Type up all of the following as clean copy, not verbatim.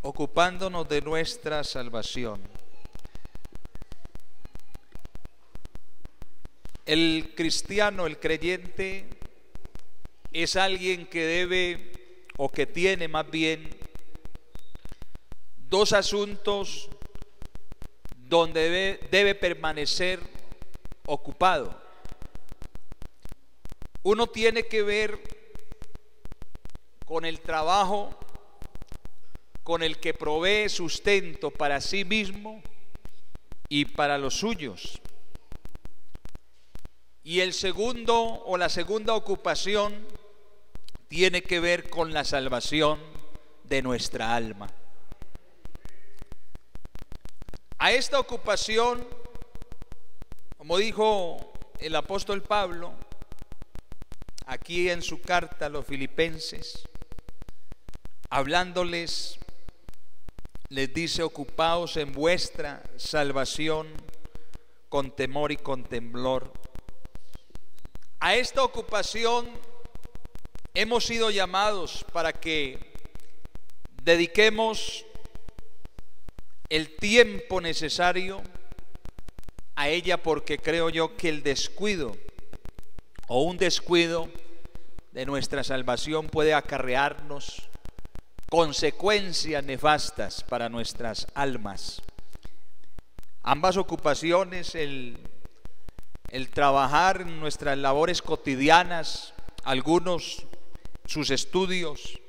ocupándonos de nuestra salvación. El cristiano, el creyente, es alguien que debe, o que tiene más bien, dos asuntos donde debe permanecer ocupado. Uno tiene que ver con el trabajo con el que provee sustento para sí mismo y para los suyos. Y el segundo, o la segunda ocupación, tiene que ver con la salvación de nuestra alma. A esta ocupación, como dijo el apóstol Pablo aquí en su carta a los Filipenses, hablándoles, les dice: ocupaos en vuestra salvación con temor y con temblor. A esta ocupación hemos sido llamados para que dediquemos el tiempo necesario a ella, porque creo yo que el descuido o un descuido de nuestra salvación puede acarrearnos consecuencias nefastas para nuestras almas. Ambas ocupaciones, el trabajar en nuestras labores cotidianas, algunos sus estudios,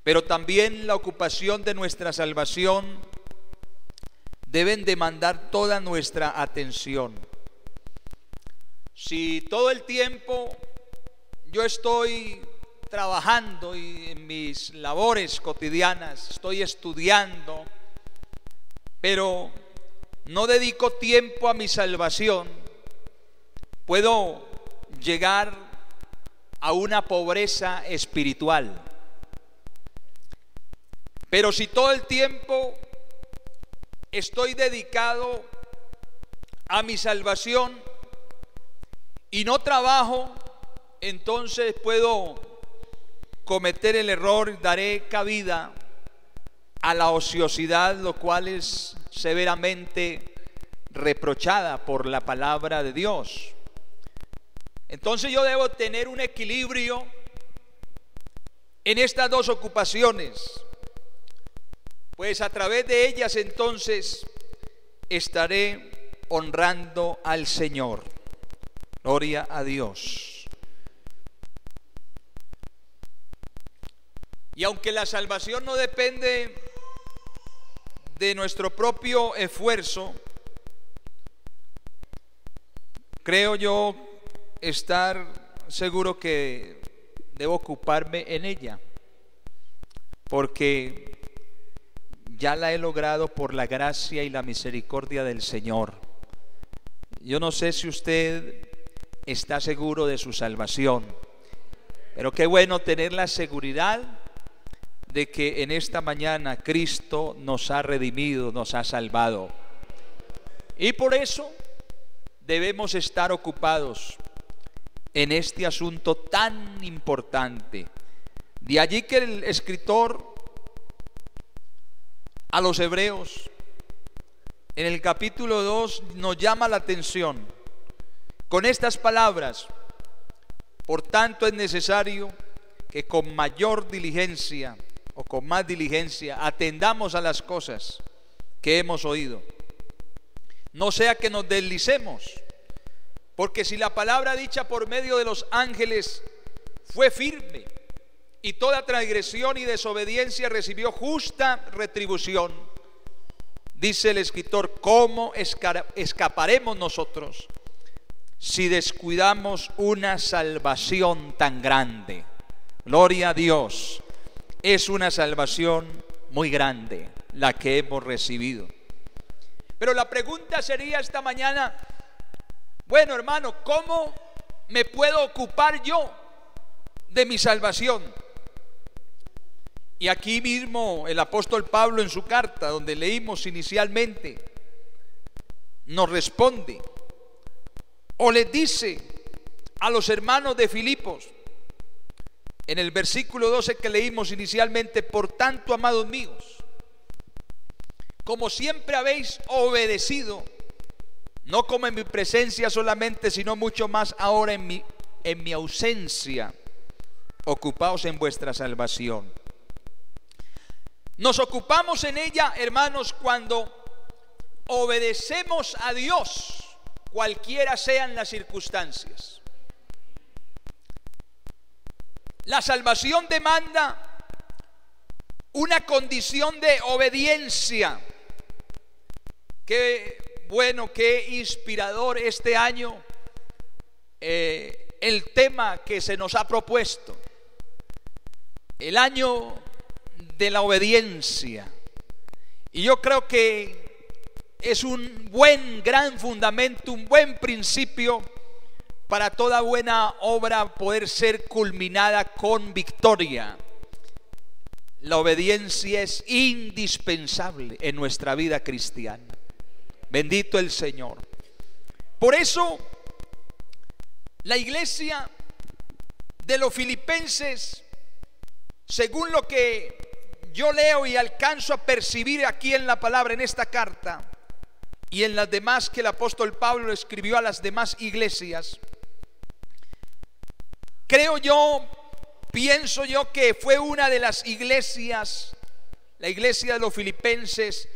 pero también la ocupación de nuestra salvación, deben demandar toda nuestra atención. Si todo el tiempo yo estoy trabajando y en mis labores cotidianas estoy estudiando, pero no dedico tiempo a mi salvación, puedo llegar a una pobreza espiritual. Pero si todo el tiempo estoy dedicado a mi salvación y no trabajo, entonces puedo cometer el error, daré cabida a la ociosidad, lo cual es severamente reprochada por la palabra de Dios. Entonces yo debo tener un equilibrio en estas dos ocupaciones, pues a través de ellas entonces estaré honrando al Señor. Gloria a Dios. Y aunque la salvación no depende de nuestro propio esfuerzo, creo yo estar seguro que debo ocuparme en ella, porque ya la he logrado por la gracia y la misericordia del Señor. Yo no sé si usted está seguro de su salvación, pero qué bueno tener la seguridad de que en esta mañana Cristo nos ha redimido, nos ha salvado. Y por eso debemos estar ocupados en este asunto tan importante. De allí que el escritor a los Hebreos, en el capítulo 2, nos llama la atención con estas palabras: por tanto es necesario que con mayor diligencia, o con más diligencia, atendamos a las cosas que hemos oído, no sea que nos deslicemos, porque si la palabra dicha por medio de los ángeles fue firme, y toda transgresión y desobediencia recibió justa retribución, dice el escritor, ¿cómo escaparemos nosotros si descuidamos una salvación tan grande? Gloria a Dios. Es una salvación muy grande la que hemos recibido. Pero la pregunta sería esta mañana: bueno, hermano, ¿cómo me puedo ocupar yo de mi salvación? Y aquí mismo el apóstol Pablo, en su carta, donde leímos inicialmente, nos responde o les dice a los hermanos de Filipos, en el versículo 12 que leímos inicialmente: por tanto, amados míos, como siempre habéis obedecido, no como en mi presencia solamente, sino mucho más ahora en mi ausencia, ocupaos en vuestra salvación. Nos ocupamos en ella, hermanos, cuando obedecemos a Dios, cualquiera sean las circunstancias. La salvación demanda una condición de obediencia. Qué bueno, qué inspirador este año el tema que se nos ha propuesto, el año de la obediencia. Y yo creo que es un gran fundamento, un buen principio para toda buena obra poder ser culminada con victoria. La obediencia es indispensable en nuestra vida cristiana. Bendito el Señor. Por eso la iglesia de los Filipenses, según lo que yo leo y alcanzo a percibir aquí en la palabra, en esta carta y en las demás que el apóstol Pablo escribió a las demás iglesias, creo yo, pienso yo que fue una de las iglesias, la iglesia de los Filipenses,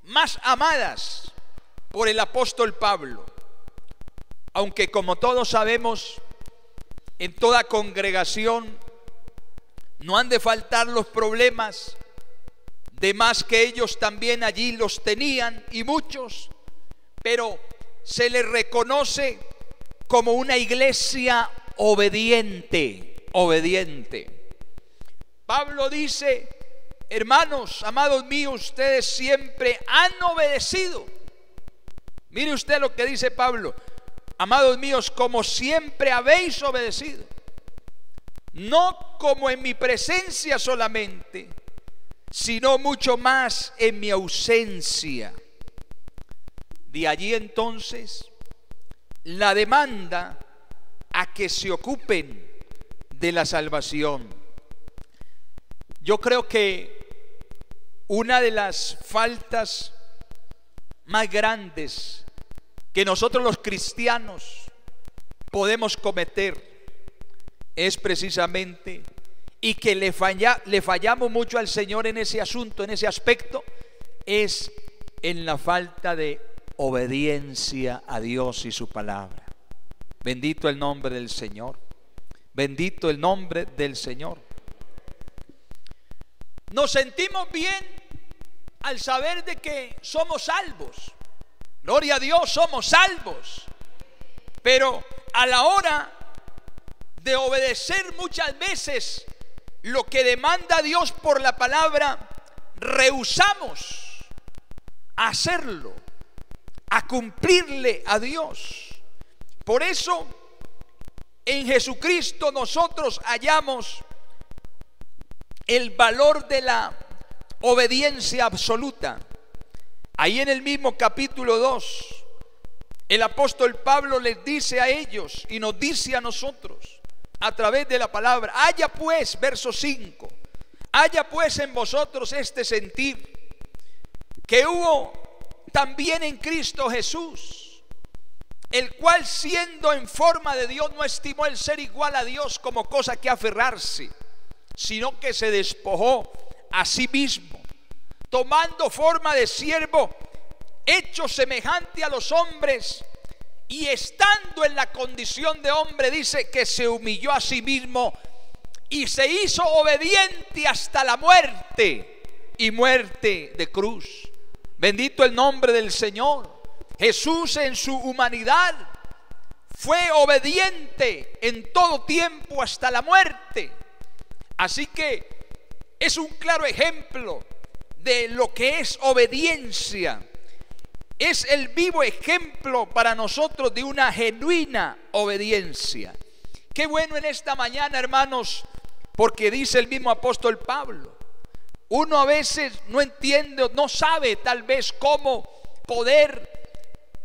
más amadas por el apóstol Pablo. Aunque como todos sabemos, en toda congregación no han de faltar los problemas, de más que ellos también allí los tenían y muchos, pero se les reconoce como una iglesia obediente, obediente. Pablo dice: hermanos, amados míos, ustedes siempre han obedecido. Mire usted lo que dice Pablo: amados míos, como siempre habéis obedecido, no como en mi presencia solamente, sino mucho más en mi ausencia. De allí entonces la demanda a que se ocupen de la salvación. Yo creo que una de las faltas más grandes que nosotros los cristianos podemos cometer es precisamente, y que le fallamos mucho al Señor en ese asunto, en ese aspecto, es en la falta de obediencia a Dios y su palabra. Bendito el nombre del Señor. Bendito el nombre del Señor. Nos sentimos bien al saber de que somos salvos. Gloria a Dios, somos salvos. Pero a la hora de obedecer muchas veces lo que demanda Dios por la palabra, rehusamos a hacerlo, a cumplirle a Dios. Por eso en Jesucristo nosotros hallamos el valor de la obediencia absoluta. Ahí en el mismo capítulo 2, el apóstol Pablo les dice a ellos y nos dice a nosotros a través de la palabra: haya pues, verso 5, haya pues en vosotros este sentir que hubo también en Cristo Jesús, el cual siendo en forma de Dios no estimó el ser igual a Dios como cosa que aferrarse, sino que se despojó a sí mismo, tomando forma de siervo, hecho semejante a los hombres, y estando en la condición de hombre, dice que se humilló a sí mismo y se hizo obediente hasta la muerte, y muerte de cruz. Bendito el nombre del Señor. Jesús en su humanidad fue obediente en todo tiempo hasta la muerte. Así que es un claro ejemplo de lo que es obediencia. Es el vivo ejemplo para nosotros de una genuina obediencia. Qué bueno en esta mañana, hermanos, porque dice el mismo apóstol Pablo, uno a veces no entiende, no sabe tal vez cómo poder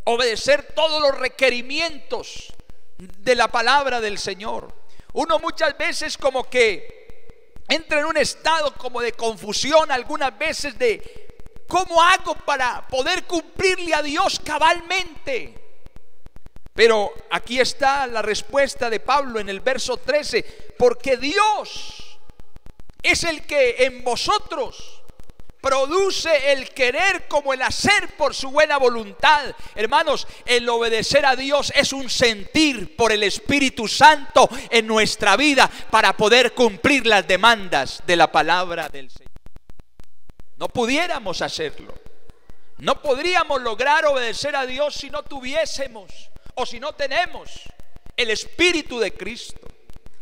obedecer todos los requerimientos de la palabra del Señor. Uno muchas veces como que entra en un estado como de confusión, algunas veces de ¿Cómo hago para poder cumplirle a Dios cabalmente? Pero aquí está la respuesta de Pablo en el verso 13. Porque Dios es el que en vosotros produce el querer como el hacer por su buena voluntad. Hermanos, el obedecer a Dios es un sentir por el Espíritu Santo en nuestra vida para poder cumplir las demandas de la palabra del Señor. No pudiéramos hacerlo. No podríamos lograr obedecer a Dios si no tuviésemos o si no tenemos el Espíritu de Cristo.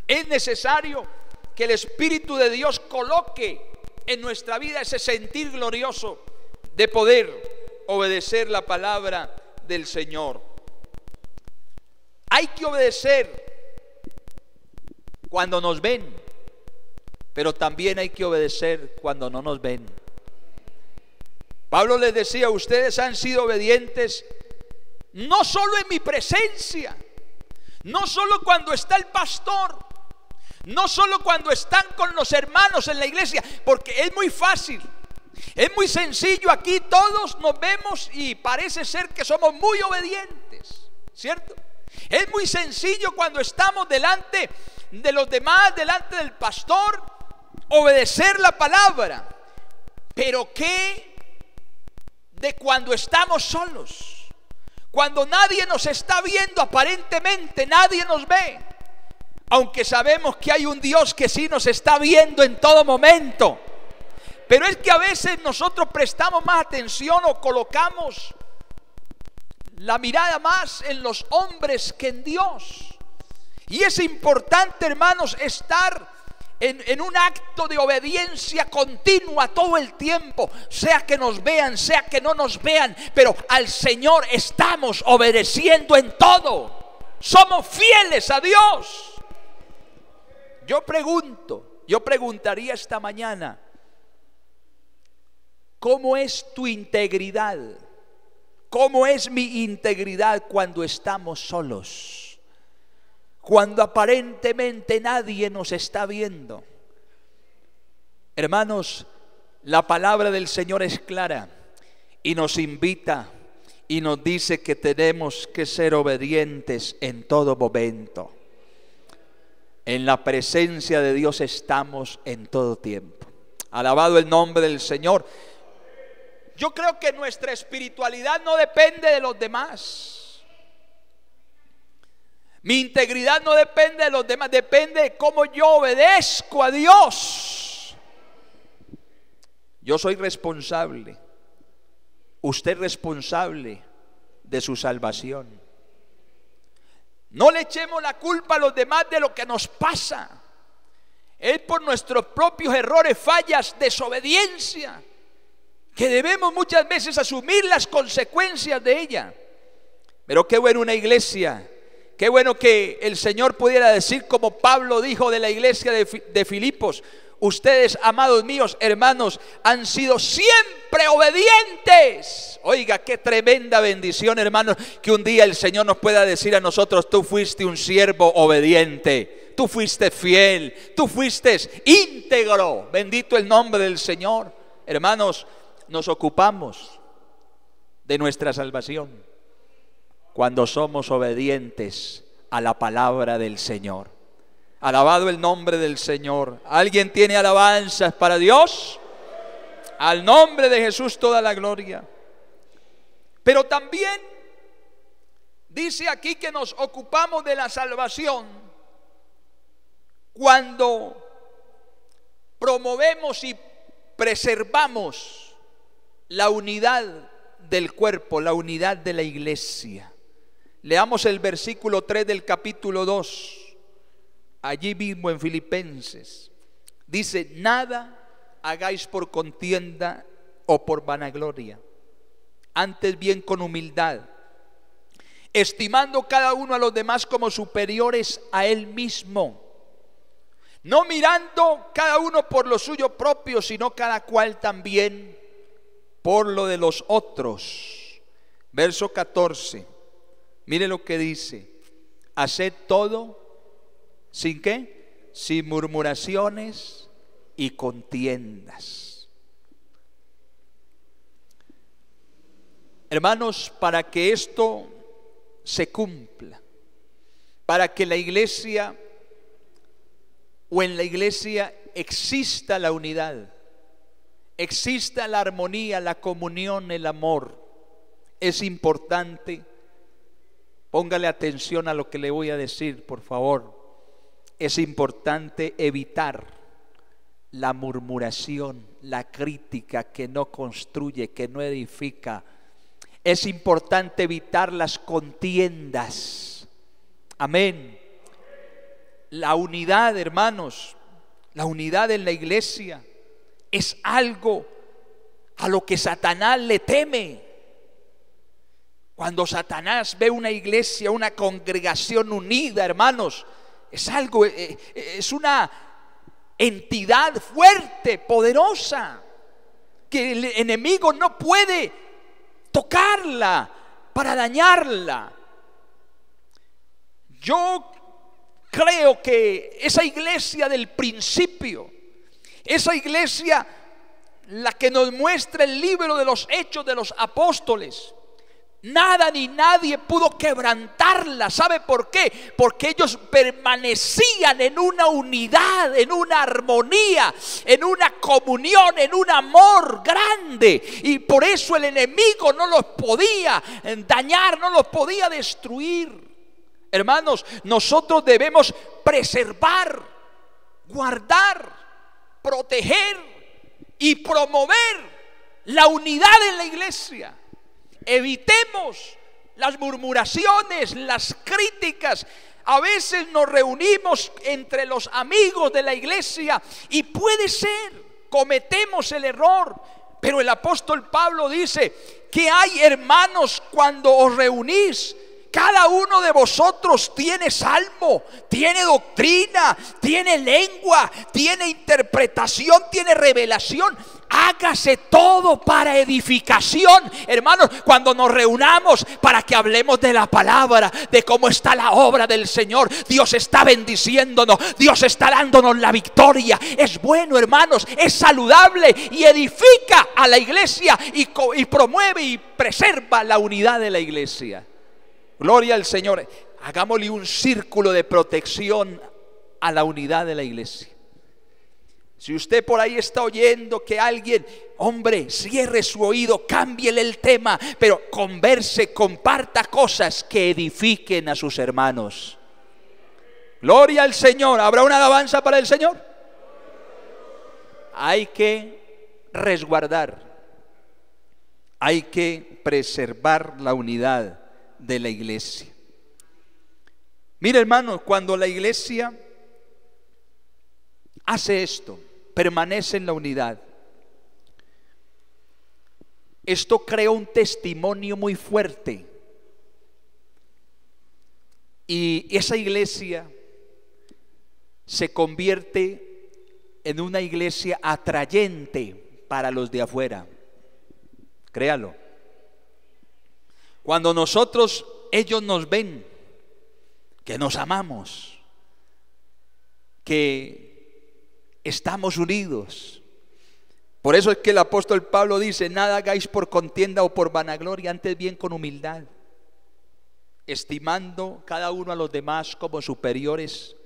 Es necesario que el Espíritu de Dios coloque en nuestra vida ese sentir glorioso de poder obedecer la palabra del Señor. Hay que obedecer cuando nos ven, pero también hay que obedecer cuando no nos ven. Pablo les decía: ustedes han sido obedientes no solo en mi presencia, no solo cuando está el pastor, no solo cuando están con los hermanos en la iglesia, porque es muy fácil, es muy sencillo. Aquí todos nos vemos y parece ser que somos muy obedientes, ¿cierto? Es muy sencillo cuando estamos delante de los demás, delante del pastor, obedecer la palabra. Pero ¿qué de cuando estamos solos? Cuando nadie nos está viendo, aparentemente nadie nos ve, aunque sabemos que hay un Dios que sí nos está viendo en todo momento. Pero es que a veces nosotros prestamos más atención o colocamos la mirada más en los hombres que en Dios. Y es importante, hermanos, estar en un acto de obediencia continua todo el tiempo, sea que nos vean, sea que no nos vean, pero al Señor estamos obedeciendo en todo. Somos fieles a Dios. Yo preguntaría esta mañana: ¿cómo es tu integridad? ¿Cómo es mi integridad cuando estamos solos? Cuando aparentemente nadie nos está viendo. Hermanos, la palabra del Señor es clara y nos invita y nos dice que tenemos que ser obedientes en todo momento. En la presencia de Dios estamos en todo tiempo. Alabado el nombre del Señor. Yo creo que nuestra espiritualidad no depende de los demás. Mi integridad no depende de los demás, depende de cómo yo obedezco a Dios. Yo soy responsable. Usted es responsable de su salvación. No le echemos la culpa a los demás de lo que nos pasa. Es por nuestros propios errores, fallas, desobediencia, que debemos muchas veces asumir las consecuencias de ella. Pero qué bueno una iglesia, qué bueno que el Señor pudiera decir como Pablo dijo de la iglesia de Filipos: ustedes, amados míos, hermanos, han sido siempre obedientes. Oiga, qué tremenda bendición, hermanos, que un día el Señor nos pueda decir a nosotros: tú fuiste un siervo obediente, tú fuiste fiel, tú fuiste íntegro. Bendito el nombre del Señor. Hermanos, nos ocupamos de nuestra salvación cuando somos obedientes a la palabra del Señor. Alabado el nombre del Señor. ¿Alguien tiene alabanzas para Dios? Al nombre de Jesús toda la gloria. Pero también dice aquí que nos ocupamos de la salvación cuando promovemos y preservamos la unidad del cuerpo, la unidad de la iglesia. Leamos el versículo 3 del capítulo 2. Allí mismo en Filipenses dice: nada hagáis por contienda o por vanagloria, antes bien con humildad, estimando cada uno a los demás como superiores a él mismo, no mirando cada uno por lo suyo propio, sino cada cual también por lo de los otros. Verso 14, mire lo que dice: haced todo ¿sin qué? Sin murmuraciones y contiendas. Hermanos, para que esto se cumpla, para que la iglesia o en la iglesia exista la unidad, exista la armonía, la comunión, el amor, es importante, póngale atención a lo que le voy a decir, por favor, es importante evitar la murmuración, la crítica que no construye, que no edifica. Es importante evitar las contiendas. Amén. La unidad, hermanos, la unidad en la iglesia es algo a lo que Satanás le teme. Cuando Satanás ve una iglesia, una congregación unida, hermanos, es algo, es una entidad fuerte, poderosa, que el enemigo no puede tocarla para dañarla. Yo creo que esa iglesia del principio, esa iglesia, la que nos muestra el libro de los Hechos de los Apóstoles, nada ni nadie pudo quebrantarla. ¿Sabe por qué? Porque ellos permanecían en una unidad, en una armonía, en una comunión, en un amor grande. Y por eso el enemigo no los podía dañar, no los podía destruir. Hermanos, nosotros debemos preservar, guardar, proteger y promover la unidad en la iglesia. Evitemos las murmuraciones, las críticas. A veces nos reunimos entre los amigos de la iglesia y puede ser, cometemos el error. Pero el apóstol Pablo dice que hay, hermanos, cuando os reunís, cada uno de vosotros tiene salmo, tiene doctrina, tiene lengua, tiene interpretación, tiene revelación. Hágase todo para edificación. Hermanos, cuando nos reunamos para que hablemos de la palabra, de cómo está la obra del Señor, Dios está bendiciéndonos, Dios está dándonos la victoria. Es bueno, hermanos, es saludable y edifica a la iglesia y promueve y preserva la unidad de la iglesia. Gloria al Señor. Hagámosle un círculo de protección a la unidad de la iglesia. Si usted por ahí está oyendo que alguien, hombre, cierre su oído, cámbiele el tema, pero converse, comparta cosas que edifiquen a sus hermanos. Gloria al Señor. ¿Habrá una alabanza para el Señor? Hay que resguardar, hay que preservar la unidad de la iglesia. Mira, hermano, cuando la iglesia hace esto, permanece en la unidad, esto crea un testimonio muy fuerte, y esa iglesia se convierte en una iglesia atrayente para los de afuera. Créalo. Cuando ellos nos ven que nos amamos, que estamos unidos. Por eso es que el apóstol Pablo dice: nada hagáis por contienda o por vanagloria, antes bien con humildad, estimando cada uno a los demás como superiores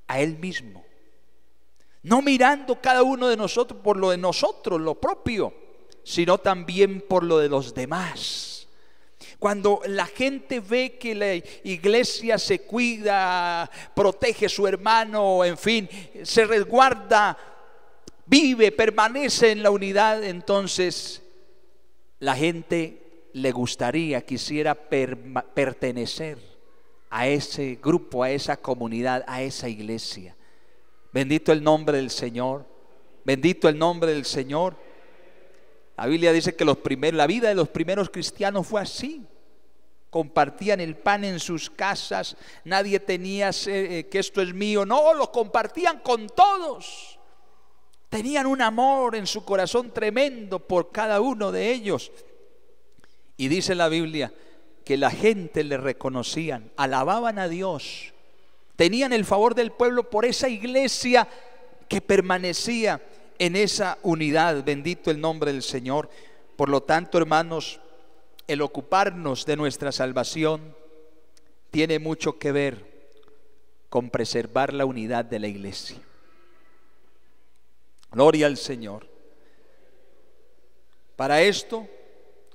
a él mismo, no mirando cada uno de nosotros por lo de nosotros, lo propio, sino también por lo de los demás. Cuando la gente ve que la iglesia se cuida, protege a su hermano, en fin, se resguarda, vive, permanece en la unidad, entonces la gente le gustaría, quisiera pertenecer a ese grupo, a esa comunidad, a esa iglesia. Bendito el nombre del Señor, bendito el nombre del Señor. La Biblia dice que la vida de los primeros cristianos fue así. Compartían el pan en sus casas, nadie tenía que esto es mío, no, lo compartían con todos. Tenían un amor en su corazón tremendo por cada uno de ellos. Y dice la Biblia que la gente le reconocían, alababan a Dios, tenían el favor del pueblo por esa iglesia que permanecía en esa unidad. Bendito el nombre del Señor. Por lo tanto, hermanos, el ocuparnos de nuestra salvación tiene mucho que ver con preservar la unidad de la iglesia. Gloria al Señor. Para esto,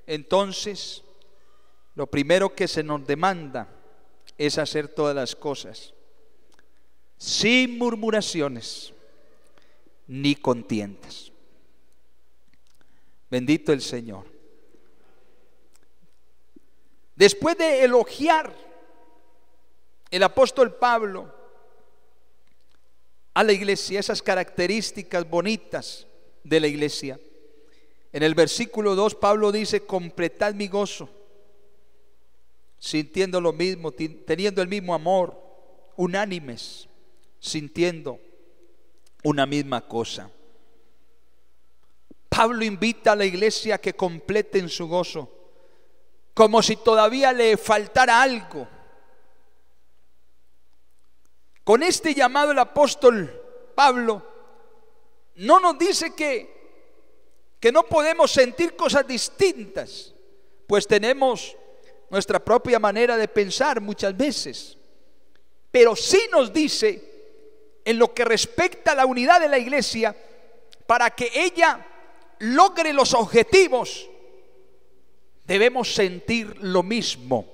entonces, lo primero que se nos demanda es hacer todas las cosas sin murmuraciones ni contiendas. Bendito el Señor. Después de elogiar el apóstol Pablo a la iglesia, esas características bonitas de la iglesia, en el versículo 2 Pablo dice: completad mi gozo, sintiendo lo mismo, teniendo el mismo amor, unánimes, sintiendo una misma cosa. Pablo invita a la iglesia a que completen su gozo, como si todavía le faltara algo. Con este llamado el apóstol Pablo no nos dice que no podemos sentir cosas distintas, pues tenemos nuestra propia manera de pensar muchas veces, pero sí nos dice, en lo que respecta a la unidad de la iglesia, para que ella logre los objetivos, debemos sentir lo mismo.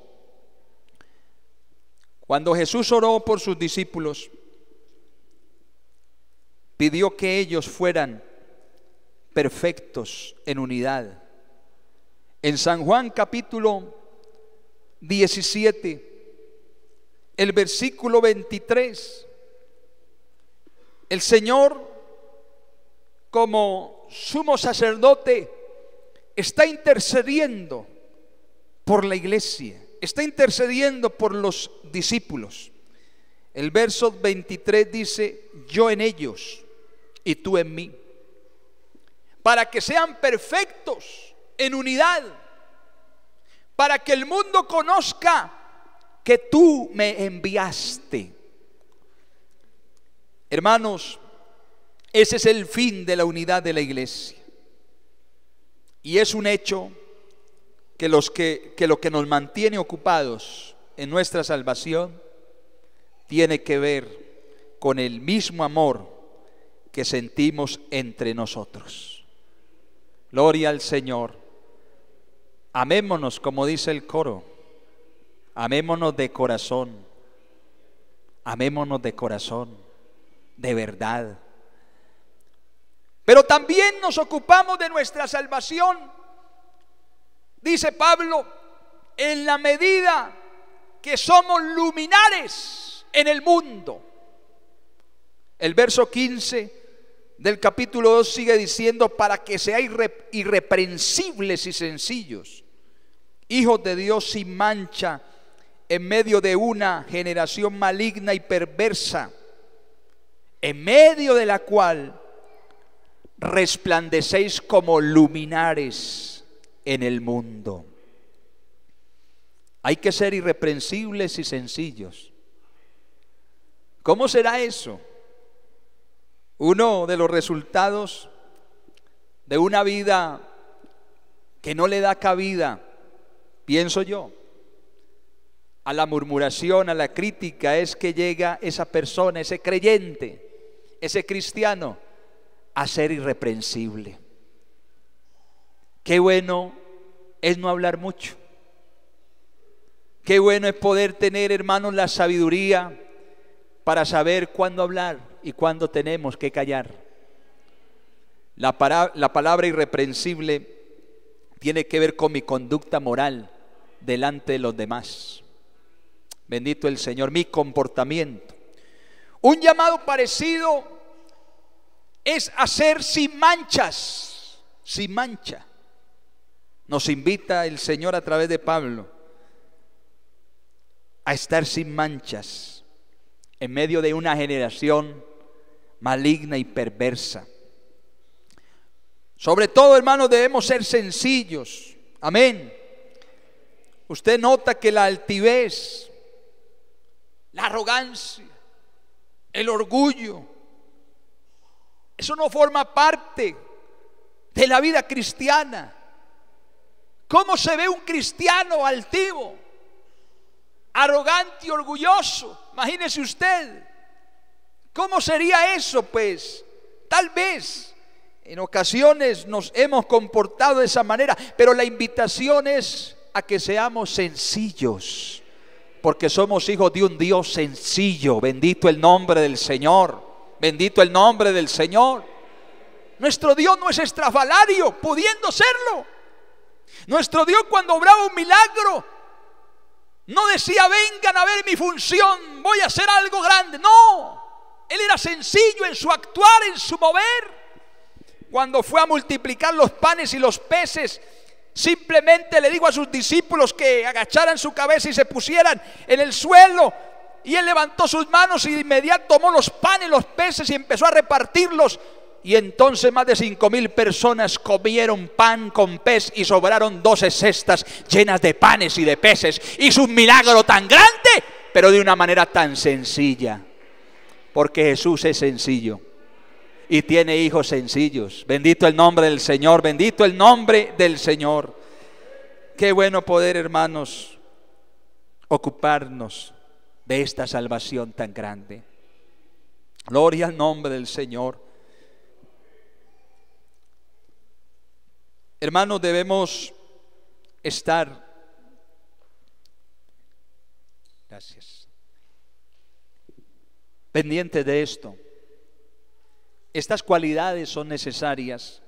Cuando Jesús oró por sus discípulos, pidió que ellos fueran perfectos en unidad. En San Juan capítulo 17, el versículo 23, el Señor, como sumo sacerdote, está intercediendo por la iglesia, está intercediendo por los discípulos. El verso 23 dice: yo en ellos y tú en mí, para que sean perfectos en unidad, para que el mundo conozca que tú me enviaste. Hermanos, ese es el fin de la unidad de la iglesia. Y es un hecho que lo que nos mantiene ocupados en nuestra salvación tiene que ver con el mismo amor que sentimos entre nosotros. Gloria al Señor. Amémonos, como dice el coro. Amémonos de corazón. Amémonos de corazón, de verdad. Pero también nos ocupamos de nuestra salvación, dice Pablo, en la medida que somos luminares en el mundo. El verso 15 del capítulo 2 sigue diciendo: para que seáis irreprensibles y sencillos, hijos de Dios sin mancha, en medio de una generación maligna y perversa, en medio de la cual resplandecéis como luminares en el mundo. Hay que ser irreprensibles y sencillos. ¿Cómo será eso? Uno de los resultados de una vida que no le da cabida, pienso yo, a la murmuración, a la crítica, es que llega esa persona, ese creyente, ese cristiano, a ser irreprensible. Qué bueno es no hablar mucho. Qué bueno es poder tener, hermanos, la sabiduría para saber cuándo hablar y cuándo tenemos que callar. La palabra irreprensible tiene que ver con mi conducta moral delante de los demás. Bendito el Señor, mi comportamiento. Un llamado parecido es hacer sin manchas, sin mancha. Nos invita el Señor a través de Pablo a estar sin manchas en medio de una generación maligna y perversa. Sobre todo, hermanos, debemos ser sencillos. Amén. Usted nota que la altivez, la arrogancia, el orgullo, eso no forma parte de la vida cristiana. ¿Cómo se ve un cristiano altivo, arrogante y orgulloso? Imagínese usted. ¿Cómo sería eso? Pues tal vez en ocasiones nos hemos comportado de esa manera, pero la invitación es a que seamos sencillos, porque somos hijos de un Dios sencillo. Bendito el nombre del Señor, bendito el nombre del Señor. Nuestro Dios no es estrafalario, pudiendo serlo. Nuestro Dios, cuando obraba un milagro, no decía: vengan a ver mi función, voy a hacer algo grande. No, Él era sencillo en su actuar, en su mover. Cuando fue a multiplicar los panes y los peces, simplemente le dijo a sus discípulos que agacharan su cabeza y se pusieran en el suelo. Y Él levantó sus manos y de inmediato tomó los panes y los peces y empezó a repartirlos. Y entonces más de 5,000 personas comieron pan con pez y sobraron 12 cestas llenas de panes y de peces. Hizo un milagro tan grande, pero de una manera tan sencilla, porque Jesús es sencillo y tiene hijos sencillos. Bendito el nombre del Señor, bendito el nombre del Señor. Qué bueno poder, hermanos, ocuparnos de esta salvación tan grande. Gloria al nombre del Señor. Hermanos, debemos estar, gracias, pendientes de esto. Estas cualidades son necesarias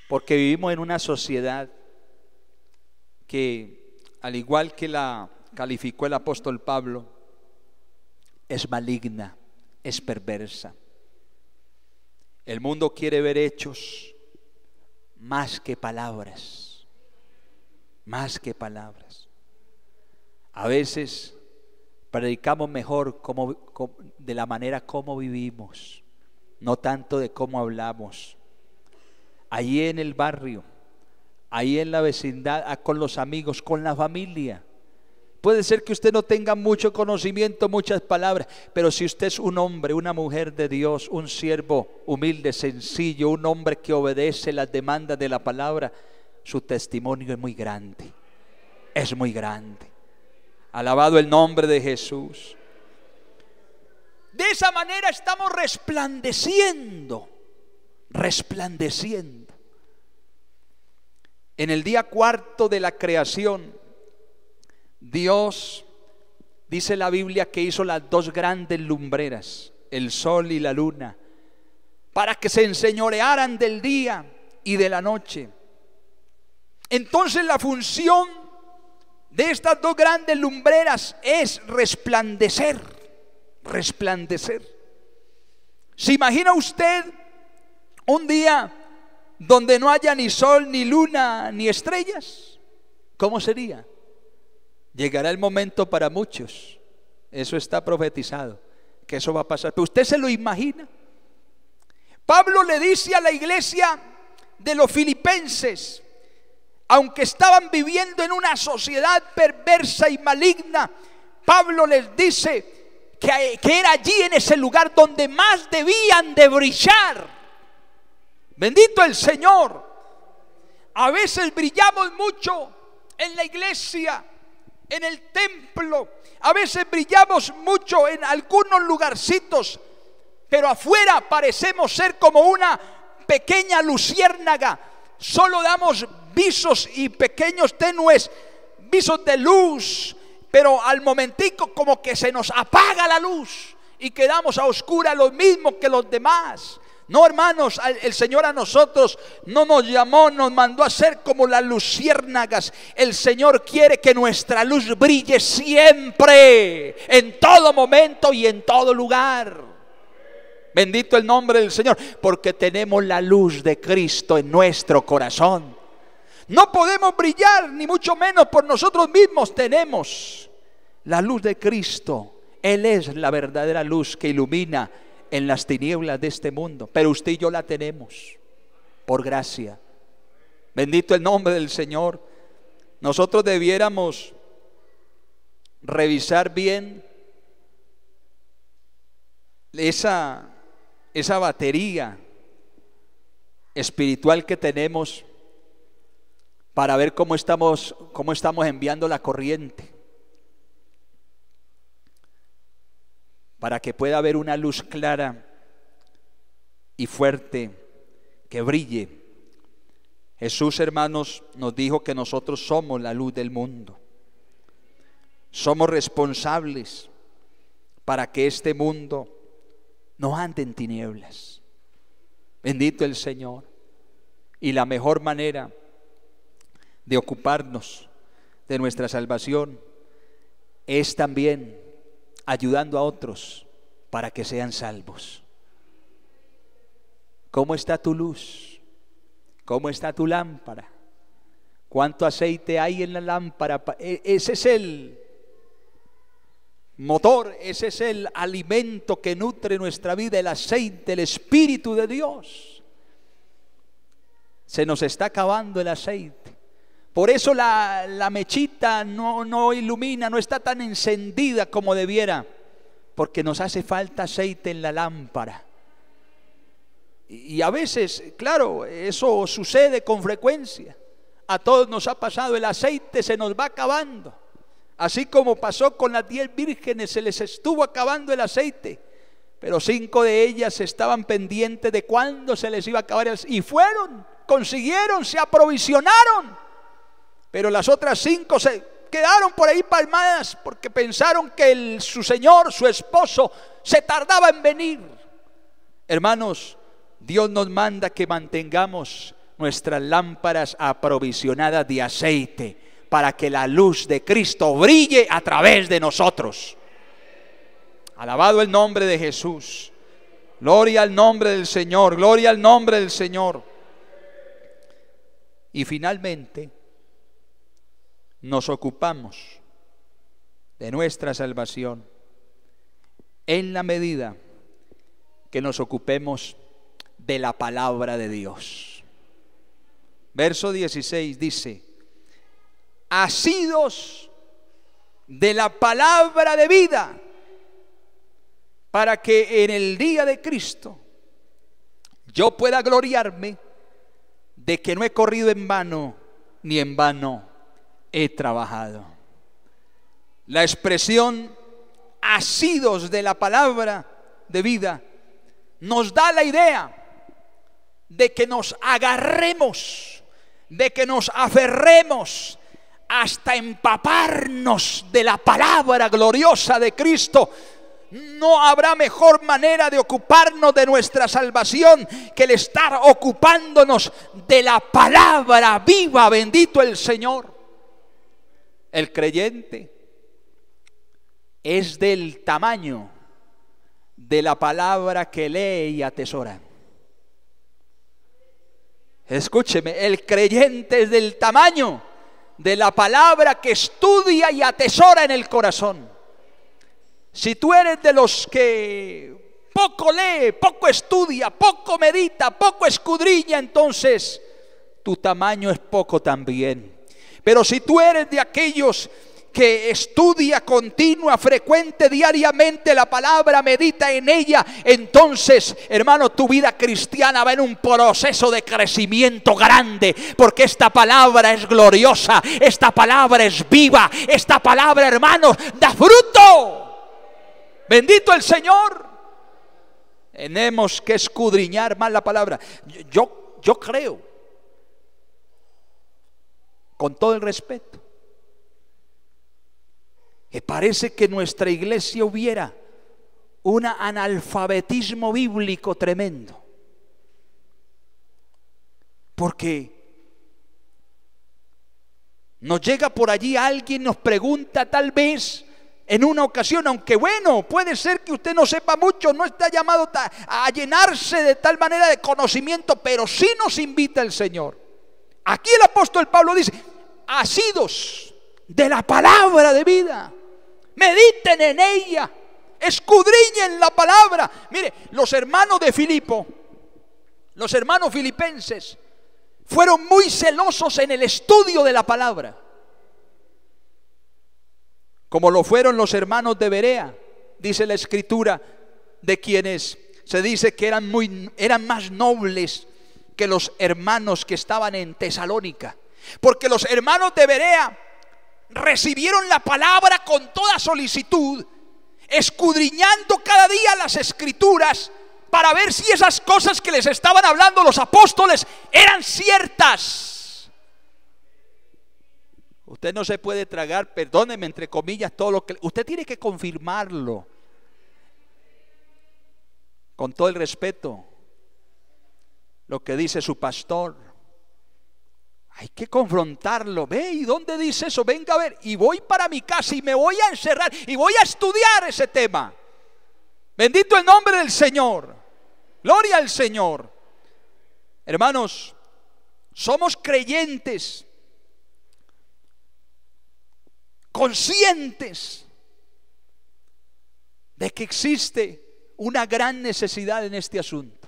porque vivimos en una sociedad que, al igual que la calificó el apóstol Pablo, es maligna, es perversa. El mundo quiere ver hechos más que palabras, más que palabras. A veces predicamos mejor de la manera como vivimos, no tanto de cómo hablamos. Allí en el barrio, ahí en la vecindad, con los amigos, con la familia. Puede ser que usted no tenga mucho conocimiento, muchas palabras, pero si usted es un hombre, una mujer de Dios, un siervo humilde, sencillo, un hombre que obedece las demandas de la palabra, su testimonio es muy grande, es muy grande. Alabado el nombre de Jesús. De esa manera estamos resplandeciendo, resplandeciendo. En el día cuarto de la creación, Dios, dice la Biblia, que hizo las dos grandes lumbreras, el sol y la luna, para que se enseñorearan del día y de la noche. Entonces la función de estas dos grandes lumbreras es resplandecer, resplandecer. ¿Se imagina usted un día donde no haya ni sol, ni luna, ni estrellas? ¿Cómo sería? Llegará el momento para muchos, eso está profetizado, que eso va a pasar. Pero usted se lo imagina. Pablo le dice a la iglesia de los filipenses, aunque estaban viviendo en una sociedad perversa y maligna, Pablo les dice que era allí, en ese lugar, donde más debían de brillar. Bendito el Señor. A veces brillamos mucho en la iglesia, en el templo, a veces brillamos mucho en algunos lugarcitos, pero afuera parecemos ser como una pequeña luciérnaga. Solo damos visos y pequeños tenues visos de luz, pero al momentico como que se nos apaga la luz y quedamos a oscuras los mismos que los demás. No, hermanos, el Señor a nosotros no nos llamó, nos mandó a ser como las luciérnagas. El Señor quiere que nuestra luz brille siempre, en todo momento y en todo lugar. Bendito el nombre del Señor, porque tenemos la luz de Cristo en nuestro corazón. No podemos brillar, ni mucho menos por nosotros mismos. Tenemos la luz de Cristo. Él es la verdadera luz que ilumina en las tinieblas de este mundo, pero usted y yo la tenemos por gracia. Bendito el nombre del Señor. Nosotros debiéramos revisar bien esa batería espiritual que tenemos para ver cómo estamos enviando la corriente, para que pueda haber una luz clara y fuerte que brille. Jesús, hermanos, nos dijo que nosotros somos la luz del mundo. Somos responsables para que este mundo no ande en tinieblas. Bendito el Señor. Y la mejor manera de ocuparnos de nuestra salvación es también ayudando a otros para que sean salvos. ¿Cómo está tu luz? ¿Cómo está tu lámpara? ¿Cuánto aceite hay en la lámpara? Ese es el motor, ese es el alimento que nutre nuestra vida, el aceite, el Espíritu de Dios. Se nos está acabando el aceite. Por eso la mechita no ilumina, no está tan encendida como debiera, porque nos hace falta aceite en la lámpara. Y a veces, claro, eso sucede con frecuencia. A todos nos ha pasado, el aceite se nos va acabando. Así como pasó con las 10 vírgenes, se les estuvo acabando el aceite, pero 5 de ellas estaban pendientes de cuándo se les iba a acabar y fueron, consiguieron, se aprovisionaron. Pero las otras 5 se quedaron por ahí palmadas porque pensaron que su señor, su esposo, se tardaba en venir. Hermanos, Dios nos manda que mantengamos nuestras lámparas aprovisionadas de aceite para que la luz de Cristo brille a través de nosotros. Alabado el nombre de Jesús. Gloria al nombre del Señor, gloria al nombre del Señor. Y finalmente nos ocupamos de nuestra salvación en la medida que nos ocupemos de la palabra de Dios. Verso 16 dice: asidos de la palabra de vida, para que en el día de Cristo yo pueda gloriarme de que no he corrido en vano, ni en vano he trabajado. La expresión asidos de la palabra de vida nos da la idea de que nos agarremos, de que nos aferremos hasta empaparnos de la palabra gloriosa de Cristo. No habrá mejor manera de ocuparnos de nuestra salvación que el estar ocupándonos de la palabra viva. Bendito el Señor. El creyente es del tamaño de la palabra que lee y atesora. Escúcheme, el creyente es del tamaño de la palabra que estudia y atesora en el corazón. Si tú eres de los que poco lee, poco estudia, poco medita, poco escudriña, entonces tu tamaño es poco también. Pero si tú eres de aquellos que estudia continua, frecuente, diariamente la palabra, medita en ella, entonces, hermano, tu vida cristiana va en un proceso de crecimiento grande, porque esta palabra es gloriosa, esta palabra es viva, esta palabra, hermanos, da fruto. Bendito el Señor. Tenemos que escudriñar más la palabra. Yo creo, con todo el respeto, que parece que en nuestra iglesia hubiera un analfabetismo bíblico tremendo, porque nos llega por allí alguien, nos pregunta tal vez en una ocasión, aunque bueno, puede ser que usted no sepa mucho, no está llamado a llenarse de tal manera de conocimiento, pero sí nos invita el Señor. Aquí el apóstol Pablo dice: asidos de la palabra de vida, mediten en ella, escudriñen la palabra. Mire, los hermanos de Filipo, los hermanos filipenses, fueron muy celosos en el estudio de la palabra, como lo fueron los hermanos de Berea. Dice la escritura, de quienes se dice que eran más nobles que los hermanos que estaban en Tesalónica. Porque los hermanos de Berea recibieron la palabra con toda solicitud, escudriñando cada día las escrituras para ver si esas cosas que les estaban hablando los apóstoles eran ciertas. Usted no se puede tragar, perdóneme, entre comillas, todo lo que usted tiene que confirmarlo con todo el respeto. Lo que dice su pastor, hay que confrontarlo. Ve, ¿y dónde dice eso? Venga a ver. Y voy para mi casa y me voy a encerrar y voy a estudiar ese tema. Bendito el nombre del Señor. Gloria al Señor. Hermanos, somos creyentes, conscientes de que existe una gran necesidad en este asunto.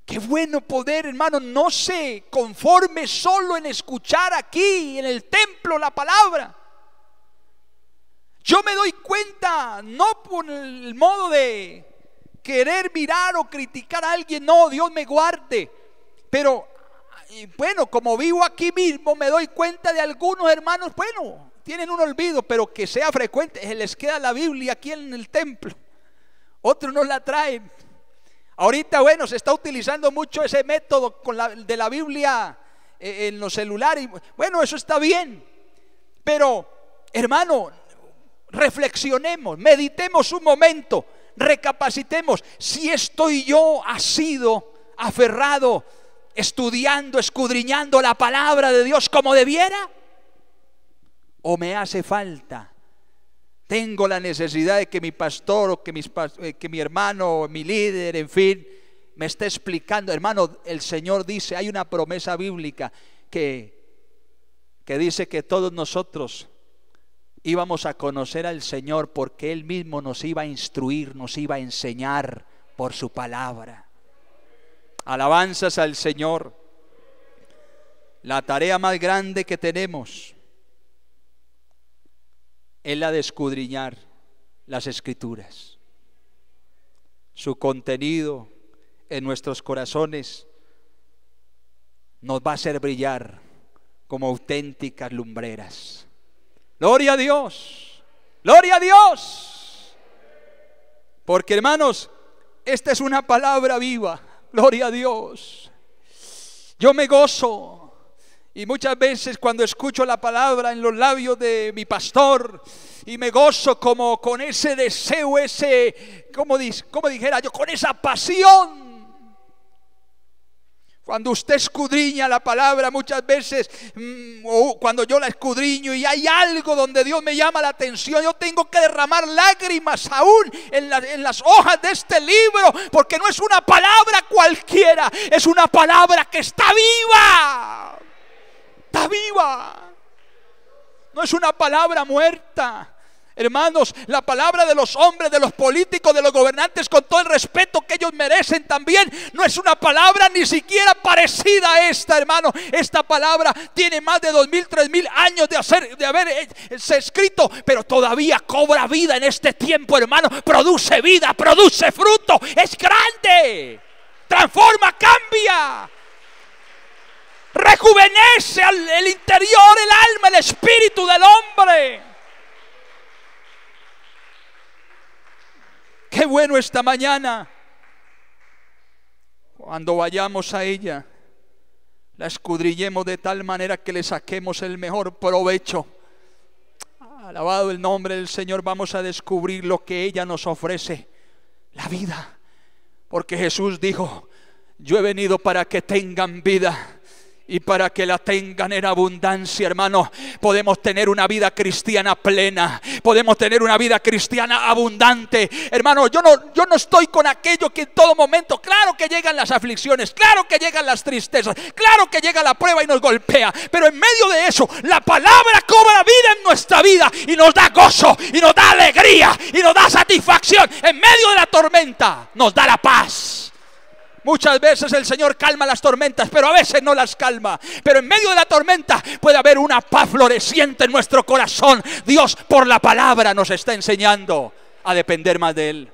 Qué bueno poder, hermano, no se conforme solo en escuchar aquí en el templo la palabra. Yo me doy cuenta, no por el modo de querer mirar o criticar a alguien, no, Dios me guarde, pero bueno, como vivo aquí mismo, me doy cuenta de algunos hermanos, bueno, tienen un olvido, pero que sea frecuente, se les queda la Biblia aquí en el templo, otros no la traen. Ahorita, bueno, se está utilizando mucho ese método de la Biblia en los celulares. Bueno, eso está bien, pero hermano, reflexionemos, meditemos un momento, recapacitemos. Si estoy yo asido, aferrado, estudiando, escudriñando la palabra de Dios como debiera, o me hace falta. Tengo la necesidad de que mi pastor o que mi hermano, mi líder, en fin, me esté explicando. Hermano, el Señor dice, hay una promesa bíblica que dice que todos nosotros íbamos a conocer al Señor porque Él mismo nos iba a instruir, nos iba a enseñar por su palabra. Alabanzas al Señor. La tarea más grande que tenemos es la de escudriñar las Escrituras, su contenido en nuestros corazones nos va a hacer brillar como auténticas lumbreras. Gloria a Dios, gloria a Dios, porque hermanos, esta es una palabra viva. Gloria a Dios. Yo me gozo. Y muchas veces cuando escucho la palabra en los labios de mi pastor, y me gozo como con ese deseo, como dijera yo, con esa pasión. Cuando usted escudriña la palabra muchas veces, o cuando yo la escudriño y hay algo donde Dios me llama la atención, yo tengo que derramar lágrimas aún en las hojas de este libro, porque no es una palabra cualquiera, es una palabra que está viva. Está viva. No es una palabra muerta. Hermanos, la palabra de los hombres, de los políticos, de los gobernantes, con todo el respeto que ellos merecen también, no es una palabra ni siquiera parecida a esta, hermano. Esta palabra tiene más de 2000, 3000 años de haberse escrito, pero todavía cobra vida en este tiempo, hermano. Produce vida, produce fruto, es grande, transforma, cambia, rejuvenece el interior, el alma, el espíritu del hombre. Qué bueno esta mañana, cuando vayamos a ella, la escudriñemos de tal manera que le saquemos el mejor provecho. Alabado el nombre del Señor. Vamos a descubrir lo que ella nos ofrece, la vida, porque Jesús dijo: yo he venido para que tengan vida y para que la tengan en abundancia. Hermano, podemos tener una vida cristiana plena, podemos tener una vida cristiana abundante. Hermano, yo no estoy con aquello que en todo momento, claro que llegan las aflicciones, claro que llegan las tristezas, claro que llega la prueba y nos golpea, pero en medio de eso la palabra cobra vida en nuestra vida y nos da gozo y nos da alegría y nos da satisfacción. En medio de la tormenta nos da la paz. Muchas veces el Señor calma las tormentas, pero a veces no las calma. Pero en medio de la tormenta puede haber una paz floreciente en nuestro corazón. Dios, por la palabra, nos está enseñando a depender más de Él.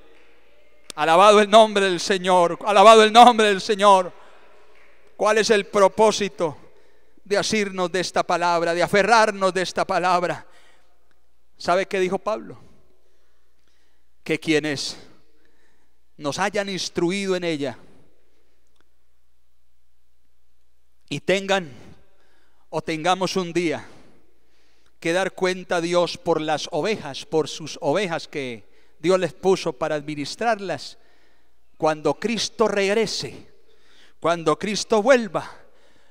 Alabado el nombre del Señor, alabado el nombre del Señor. ¿Cuál es el propósito de asirnos de esta palabra, de aferrarnos de esta palabra. ¿Sabe qué dijo Pablo? Que quienes nos hayan instruido en ella y tengamos un día que dar cuenta a Dios por las ovejas, por sus ovejas que Dios les puso para administrarlas, cuando Cristo regrese, cuando Cristo vuelva,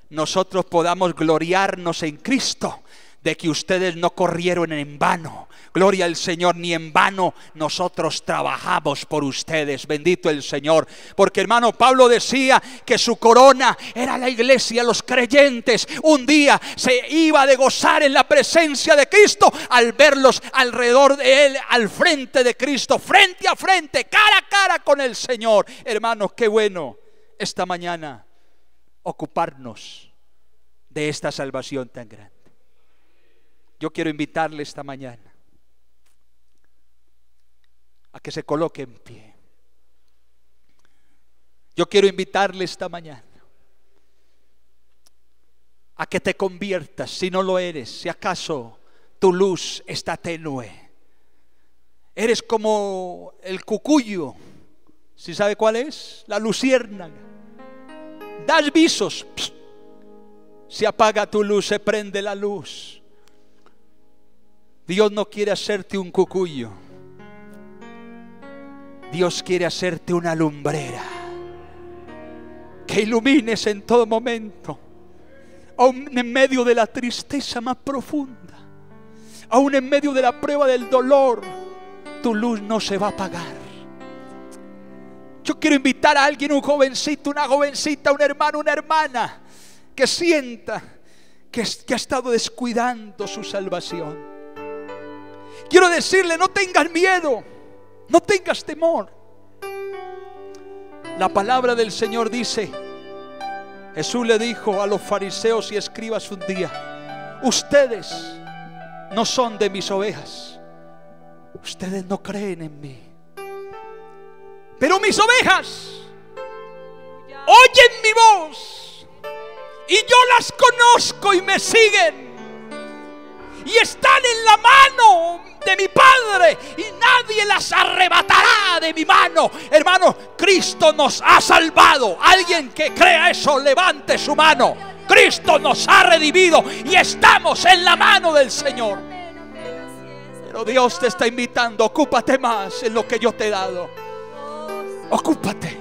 nosotros podamos gloriarnos en Cristo de que ustedes no corrieron en vano. Gloria al Señor, ni en vano nosotros trabajamos por ustedes. Bendito el Señor. Porque hermano, Pablo decía que su corona era la iglesia, los creyentes. Un día se iba de gozar en la presencia de Cristo al verlos alrededor de Él, al frente de Cristo, frente a frente, cara a cara con el Señor. Hermanos, qué bueno esta mañana ocuparnos de esta salvación tan grande. Yo quiero invitarle esta mañana a que se coloque en pie. Yo quiero invitarle esta mañana a que te conviertas, si no lo eres, si acaso tu luz está tenue. Eres como el cucuyo, ¿sí sabe cuál es? La luciérnaga. Das visos, se apaga tu luz, se prende la luz. Dios no quiere hacerte un cucuyo. Dios quiere hacerte una lumbrera que ilumines en todo momento, aún en medio de la tristeza más profunda, aún en medio de la prueba del dolor. Tu luz no se va a apagar. Yo quiero invitar a alguien, un jovencito, una jovencita, un hermano, una hermana, que sienta que ha estado descuidando su salvación. Quiero decirle, no tengas miedo, no tengas temor. La palabra del Señor dice, Jesús le dijo a los fariseos y escribas un día: ustedes no son de mis ovejas, ustedes no creen en mí, pero mis ovejas oyen mi voz y yo las conozco y me siguen y están en la mano de mi Padre y nadie las arrebatará de mi mano. Hermano, Cristo nos ha salvado. Alguien que crea eso, levante su mano. Cristo nos ha redimido y estamos en la mano del Señor. Pero Dios te está invitando, ocúpate más en lo que yo te he dado. Ocúpate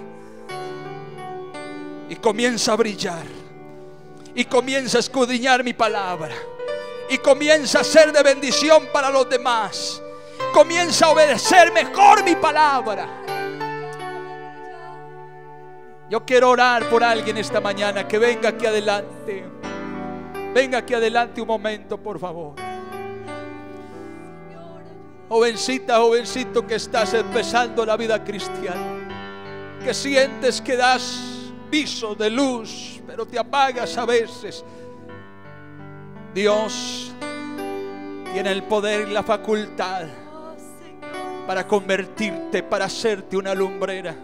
y comienza a brillar y comienza a escudriñar mi palabra y comienza a ser de bendición para los demás. Comienza a obedecer mejor mi palabra. Yo quiero orar por alguien esta mañana. Que venga aquí adelante. Venga aquí adelante un momento, por favor. Jovencita, jovencito que estás empezando la vida cristiana, que sientes que das viso de luz, pero te apagas a veces. Dios tiene el poder y la facultad para convertirte, para hacerte una lumbrera,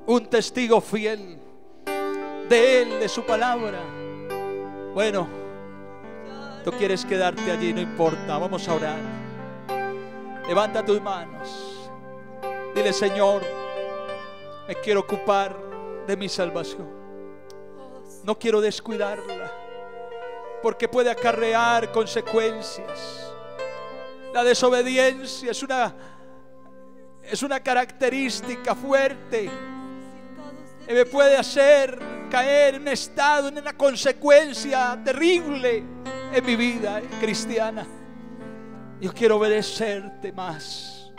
un testigo fiel de Él, de su palabra. Bueno, tú quieres quedarte allí, no importa, vamos a orar. Levanta tus manos, dile: Señor, me quiero ocupar de mi salvación, no quiero descuidarla, porque puede acarrear consecuencias. La desobediencia es una característica fuerte que me puede hacer caer en un estado, en una consecuencia terrible en mi vida cristiana. Yo quiero obedecerte más.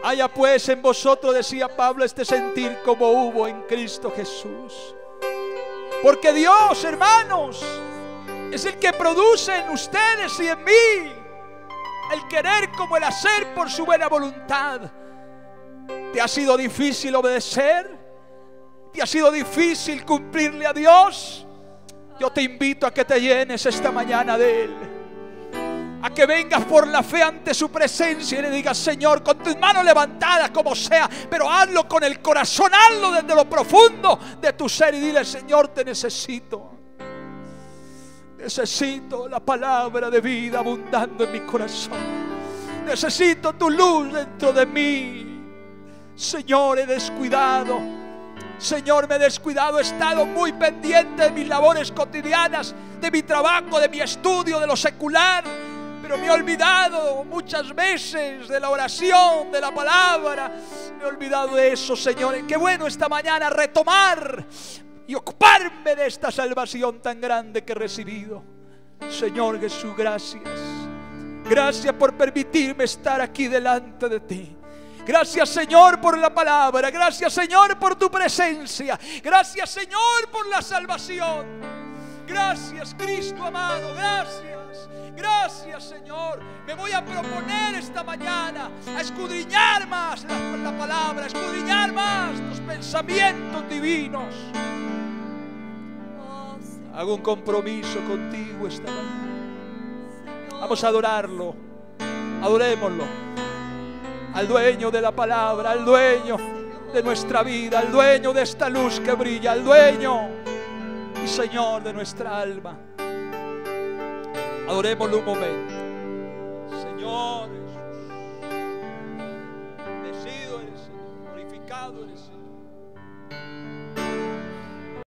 Haya pues en vosotros, decía Pablo, este sentir como hubo en Cristo Jesús. Porque Dios, hermanos, es el que produce en ustedes y en mí el querer como el hacer por su buena voluntad. ¿Te ha sido difícil obedecer? ¿Te ha sido difícil cumplirle a Dios? Yo te invito a que te llenes esta mañana de Él, a que vengas por la fe ante su presencia y le digas: Señor, con tus manos levantadas como sea, pero hazlo con el corazón, hazlo desde lo profundo de tu ser y dile: Señor, te necesito. Necesito la palabra de vida abundando en mi corazón. Necesito tu luz dentro de mí. Señor, he descuidado. Señor, me he descuidado. He estado muy pendiente de mis labores cotidianas, de mi trabajo, de mi estudio, de lo secular. Pero me he olvidado muchas veces de la oración, de la palabra. Me he olvidado de eso, Señor. Qué bueno esta mañana retomar y ocuparme de esta salvación tan grande que he recibido. Señor Jesús, gracias. Gracias por permitirme estar aquí delante de ti. Gracias, Señor, por la palabra. Gracias, Señor, por tu presencia. Gracias, Señor, por la salvación. Gracias, Cristo amado. Gracias. Gracias, Señor. Me voy a proponer esta mañana a escudriñar más la palabra, a escudriñar más los pensamientos divinos. Hago un compromiso contigo esta mañana. Vamos a adorarlo. Adorémoslo. Al dueño de la palabra, al dueño de nuestra vida, al dueño de esta luz que brilla, al dueño y Señor de nuestra alma. Adorémoslo un momento. Señor Jesús, bendecido eres, Señor, glorificado eres, Señor.